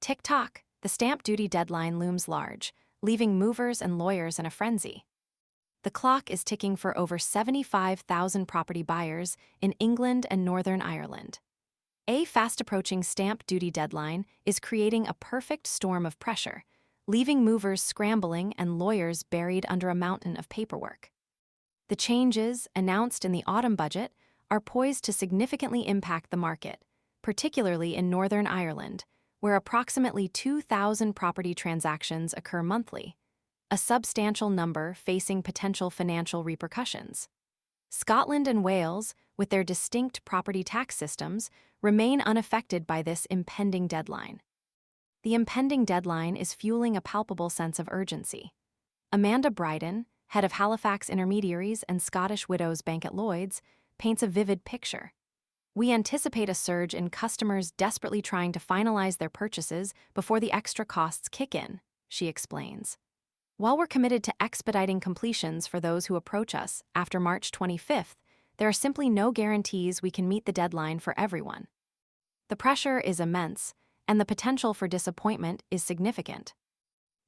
Tick-tock, the stamp duty deadline looms large, leaving movers and lawyers in a frenzy. The clock is ticking for over 75,000 property buyers in England and Northern Ireland. A fast-approaching stamp duty deadline is creating a perfect storm of pressure, leaving movers scrambling and lawyers buried under a mountain of paperwork. The changes, announced in the autumn budget, are poised to significantly impact the market, particularly in Northern Ireland, where approximately 2,000 property transactions occur monthly, a substantial number facing potential financial repercussions. Scotland and Wales, with their distinct property tax systems, remain unaffected by this impending deadline. The impending deadline is fueling a palpable sense of urgency. Amanda Bryden, head of Halifax Intermediaries and Scottish Widows Bank at Lloyd's, paints a vivid picture. "We anticipate a surge in customers desperately trying to finalize their purchases before the extra costs kick in," she explains. "While we're committed to expediting completions for those who approach us after March 25th, there are simply no guarantees we can meet the deadline for everyone. The pressure is immense, and the potential for disappointment is significant."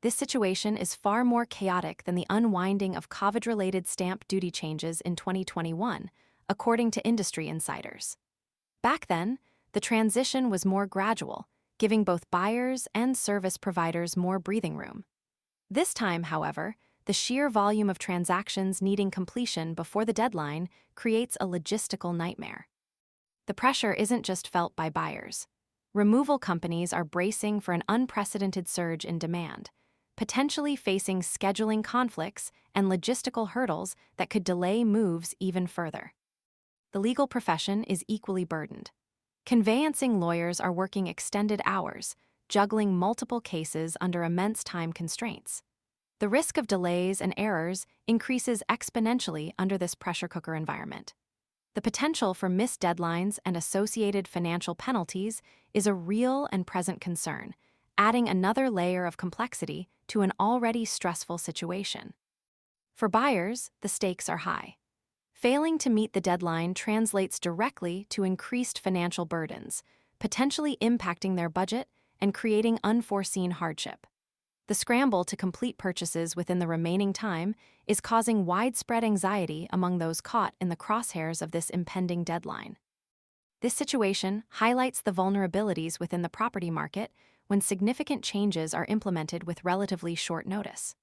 This situation is far more chaotic than the unwinding of COVID-related stamp duty changes in 2021, according to industry insiders. Back then, the transition was more gradual, giving both buyers and service providers more breathing room. This time, however, the sheer volume of transactions needing completion before the deadline creates a logistical nightmare. The pressure isn't just felt by buyers. Removal companies are bracing for an unprecedented surge in demand, potentially facing scheduling conflicts and logistical hurdles that could delay moves even further. The legal profession is equally burdened. Conveyancing lawyers are working extended hours, juggling multiple cases under immense time constraints. The risk of delays and errors increases exponentially under this pressure cooker environment. The potential for missed deadlines and associated financial penalties is a real and present concern, adding another layer of complexity to an already stressful situation. For buyers, the stakes are high. Failing to meet the deadline translates directly to increased financial burdens, potentially impacting their budget and creating unforeseen hardship. The scramble to complete purchases within the remaining time is causing widespread anxiety among those caught in the crosshairs of this impending deadline. This situation highlights the vulnerabilities within the property market when significant changes are implemented with relatively short notice.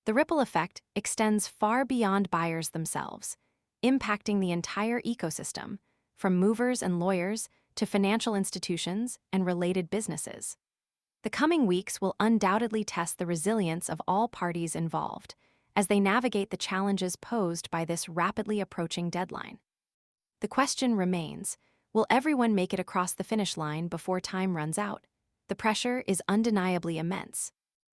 The ripple effect extends far beyond buyers themselves, impacting the entire ecosystem, from movers and lawyers to financial institutions and related businesses. The coming weeks will undoubtedly test the resilience of all parties involved as they navigate the challenges posed by this rapidly approaching deadline. The question remains, will everyone make it across the finish line before time runs out? The pressure is undeniably immense,